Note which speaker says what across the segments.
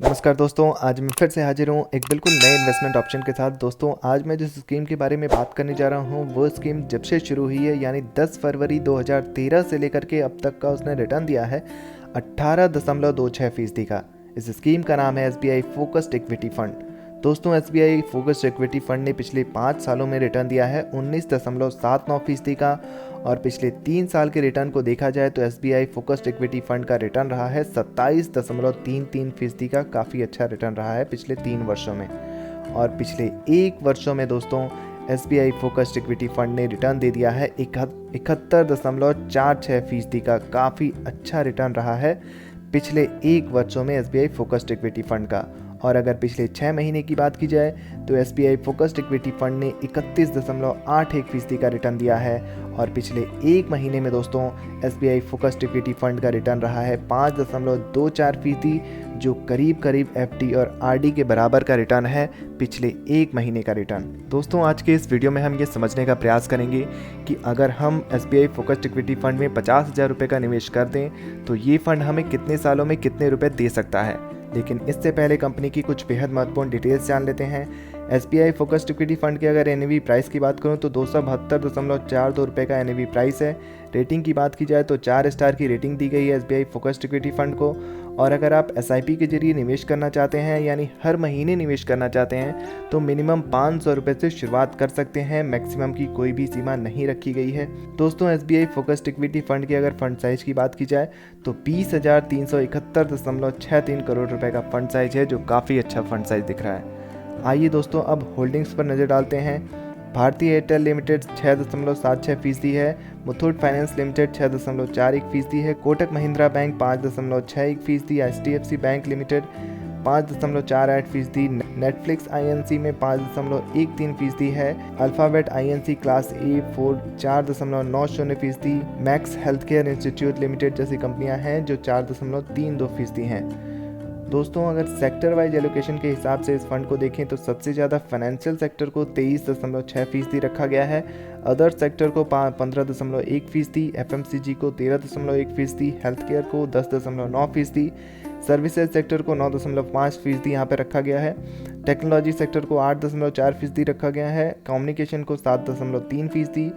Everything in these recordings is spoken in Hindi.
Speaker 1: नमस्कार दोस्तों, आज मैं फिर से हाजिर हूँ एक बिल्कुल नए इन्वेस्टमेंट ऑप्शन के साथ। दोस्तों, आज मैं जिस स्कीम के बारे में बात करने जा रहा हूँ वो स्कीम जब से शुरू हुई है यानी 10 फरवरी 2013 से लेकर के अब तक का उसने रिटर्न दिया है 18.26% का। इस स्कीम का नाम है SBI फोकस्ड इक्विटी फंड। दोस्तों, SBI फोकस्ड इक्विटी फंड ने पिछले 5 सालों में रिटर्न दिया है 19.79% का, और पिछले 3 साल के रिटर्न को देखा जाए तो SBI फोकस्ड इक्विटी फंड का रिटर्न रहा है 27.33% का। काफ़ी अच्छा रिटर्न रहा है पिछले 3 वर्षों में। और पिछले 1 वर्षों में दोस्तों SBI फोकस्ड इक्विटी फंड ने रिटर्न दे दिया है 71.46% का। काफ़ी अच्छा रिटर्न रहा है पिछले 1 वर्षों में SBI फोकस्ड इक्विटी फंड का। और अगर पिछले 6 महीने की बात की जाए तो SBI फोकस्ड इक्विटी फंड ने 31.81% का रिटर्न दिया है। और पिछले 1 महीने में दोस्तों SBI फोकस्ड इक्विटी फंड का रिटर्न रहा है 5.24%, जो करीब करीब FD और RD के बराबर का रिटर्न है पिछले 1 महीने का रिटर्न। दोस्तों, आज के इस वीडियो में हम ये समझने का प्रयास करेंगे कि अगर हम SBI फोकस्ड इक्विटी फंड में 50,000 रुपये का निवेश कर दें तो ये फंड हमें कितने सालों में कितने रुपए दे सकता है। लेकिन इससे पहले कंपनी की कुछ बेहद महत्वपूर्ण डिटेल्स जान लेते हैं। SBI फोकस्ड इक्विटी फंड की अगर NAV प्राइस की बात करूं तो 272.42 रुपये का NAV प्राइस है। रेटिंग की बात की जाए तो 4 स्टार की रेटिंग दी गई है SBI फोकस्ड इक्विटी फंड को। और अगर आप SIP के जरिए निवेश करना चाहते हैं यानी हर महीने निवेश करना चाहते हैं तो मिनिमम 500 रुपये से शुरुआत कर सकते हैं। मैक्सिमम की कोई भी सीमा नहीं रखी गई है। दोस्तों, SBI फोकस्ड इक्विटी फंड की अगर फंड साइज की बात की जाए तो 20,371.63 करोड़ रुपए का फंड साइज है, जो काफ़ी अच्छा फंड साइज दिख रहा है। आइए दोस्तों अब होल्डिंग्स पर नज़र डालते हैं। भारतीय एयरटेल लिमिटेड 6.76% है, मुथूट फाइनेंस लिमिटेड 6.41% है, Kotak Mahindra bank 5.61%, HDFC bank limited 5.48%, Netflix INC में 5.13% है, alphabet INC class A 4.90%, max health care institute limited जैसी कंपनियां हैं जो 4.32% हैं। दोस्तों, अगर सेक्टर वाइज एलोकेशन के हिसाब से इस फंड को देखें तो सबसे ज़्यादा फाइनेंशियल सेक्टर को 23.6% रखा गया है, अदर सेक्टर को 15.1%, FMCG को 13.1%, हेल्थ केयर को 10.9%, सर्विसेज सेक्टर को 9.5% यहाँ पर रखा गया है, टेक्नोलॉजी सेक्टर को 8.4% रखा गया है, कम्युनिकेशन को 7.3%,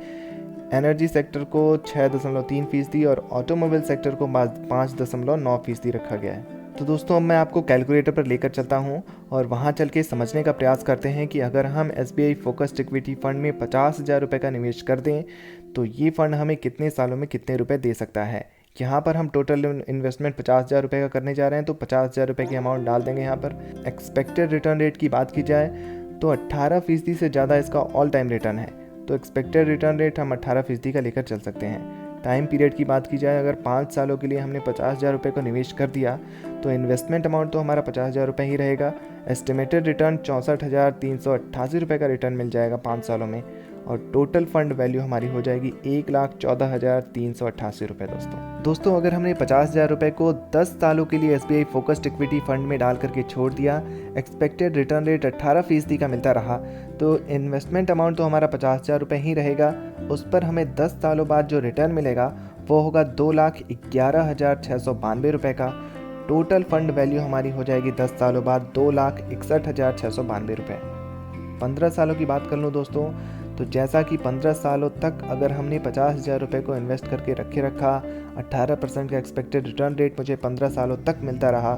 Speaker 1: एनर्जी सेक्टर को 6.3% और ऑटोमोबाइल सेक्टर को 5.9% रखा गया है। तो दोस्तों, अब मैं आपको कैलकुलेटर पर लेकर चलता हूं और वहां चल के समझने का प्रयास करते हैं कि अगर हम SBI फोकस्ड इक्विटी फंड में 50,000 रुपये का निवेश कर दें तो ये फंड हमें कितने सालों में कितने रुपए दे सकता है। यहाँ पर हम टोटल इन्वेस्टमेंट 50,000 रुपये का करने जा रहे हैं तो 50,000 रुपये की अमाउंट डाल देंगे। यहाँ पर एक्सपेक्टेड रिटर्न रेट की बात की जाए तो 18% से ज़्यादा इसका ऑल टाइम रिटर्न है, तो एक्सपेक्टेड रिटर्न रेट हम 18% का लेकर चल सकते हैं। टाइम पीरियड की बात की जाए, अगर 5 सालों के लिए हमने 50,000 रुपये को निवेश कर दिया तो इन्वेस्टमेंट अमाउंट तो हमारा 50,000 रुपये ही रहेगा। एस्टिमेटेड रिटर्न 64,388 रुपये का रिटर्न मिल जाएगा 5 सालों में, और टोटल फंड वैल्यू हमारी हो जाएगी 1,14,388 रुपये। दोस्तों, अगर हमने 50,000 रुपये को 10 सालों के लिए SBI फोकस्ड इक्विटी फंड में डाल करके छोड़ दिया, एक्सपेक्टेड रिटर्न रेट 18% का मिलता रहा, तो इन्वेस्टमेंट अमाउंट तो हमारा 50,000 रुपये ही रहेगा। उस पर हमें 10 सालों बाद जो रिटर्न मिलेगा वो होगा 2,11,692 रुपये का। टोटल फंड वैल्यू हमारी हो जाएगी 10 सालों बाद 2,61,692 रुपये। 15 सालों की बात कर लूँ दोस्तों, तो जैसा कि 15 सालों तक अगर हमने 50,000 रुपये को इन्वेस्ट करके रखा, 18% का एक्सपेक्टेड रिटर्न रेट मुझे 15 सालों तक मिलता रहा,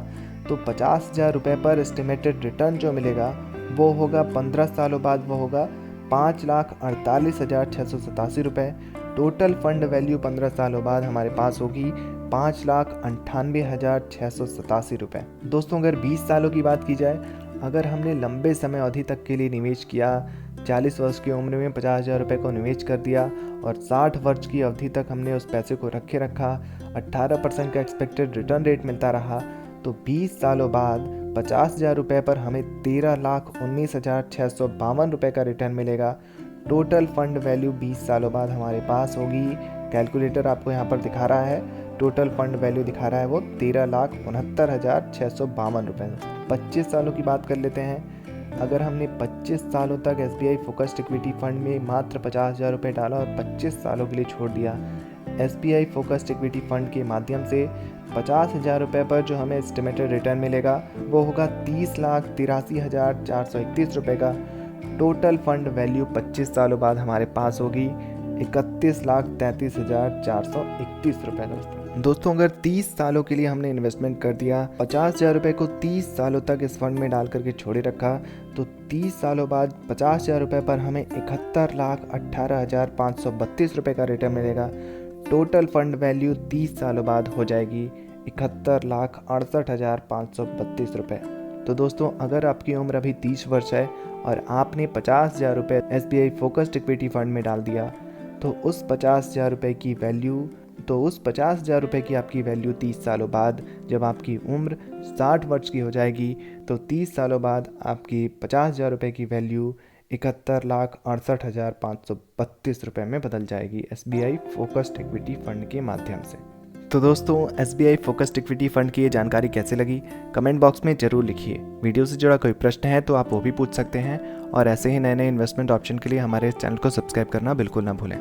Speaker 1: तो 50,000 रुपये पर एस्टिमेटेड रिटर्न जो मिलेगा वो होगा 15 सालों बाद वो होगा 5,48,687 रुपये। टोटल फंड वैल्यू 15 सालों बाद हमारे पास होगी 5,98,687 रुपये। दोस्तों, अगर 20 सालों की बात की जाए, अगर हमने लंबे समय अवधि तक के लिए निवेश किया, 40 वर्ष की उम्र में 50,000 रुपये को निवेश कर दिया और 60 वर्ष की अवधि तक हमने उस पैसे को रखा, 18% का एक्सपेक्टेड रिटर्न रेट मिलता रहा, तो 20 सालों बाद 50,000 रुपये पर हमें 13,19,652 रुपये का रिटर्न मिलेगा। टोटल फंड वैल्यू 20 सालों बाद हमारे पास होगी, कैलकुलेटर आपको यहाँ पर दिखा रहा है, टोटल फंड वैल्यू दिखा रहा है वो 13,69,652 रुपये। 25 सालों की बात कर लेते हैं। अगर हमने 25 सालों तक SBI फोकस्ड इक्विटी फंड में मात्र 50,000 रुपये डाला और 25 सालों के लिए छोड़ दिया, SBI फोकस्ड इक्विटी फंड के माध्यम से 50,000 रुपये पर जो हमें एस्टिमेटेड रिटर्न मिलेगा वो होगा 30,83,431 रुपये का। टोटल फंड वैल्यू 25 सालों बाद हमारे पास होगी 31,33,431 रुपये। दोस्तों अगर 30 सालों के लिए हमने इन्वेस्टमेंट कर दिया, 50,000 रुपये को 30 सालों तक इस फंड में डाल करके छोड़े रखा, तो 30 सालों बाद 50,000 रुपये पर हमें 71,18,532 रुपये का रिटर्न मिलेगा। टोटल फंड वैल्यू 30 सालों बाद हो जाएगी 71,68,532 रुपये। तो दोस्तों अगर आपकी उम्र अभी 30 वर्ष है और आपने 50,000 रुपये SBI फोकस्ड इक्विटी फंड में डाल दिया, तो उस 50,000 रुपये की आपकी वैल्यू 30 सालों बाद जब आपकी उम्र 60 वर्ष की हो जाएगी, तो 30 सालों बाद आपकी 50,000 रुपये की वैल्यू 71,68,532 रुपये में बदल जाएगी SBI फोकस्ड इक्विटी फंड के माध्यम से। तो दोस्तों SBI फोकस्ड इक्विटी फंड की ये जानकारी कैसे लगी कमेंट बॉक्स में ज़रूर लिखिए। वीडियो से जुड़ा कोई प्रश्न है तो आप वो भी पूछ सकते हैं, और ऐसे ही नए नए इन्वेस्टमेंट ऑप्शन के लिए हमारे इस चैनल को सब्सक्राइब करना बिल्कुल ना भूलें।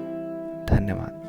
Speaker 1: धन्यवाद।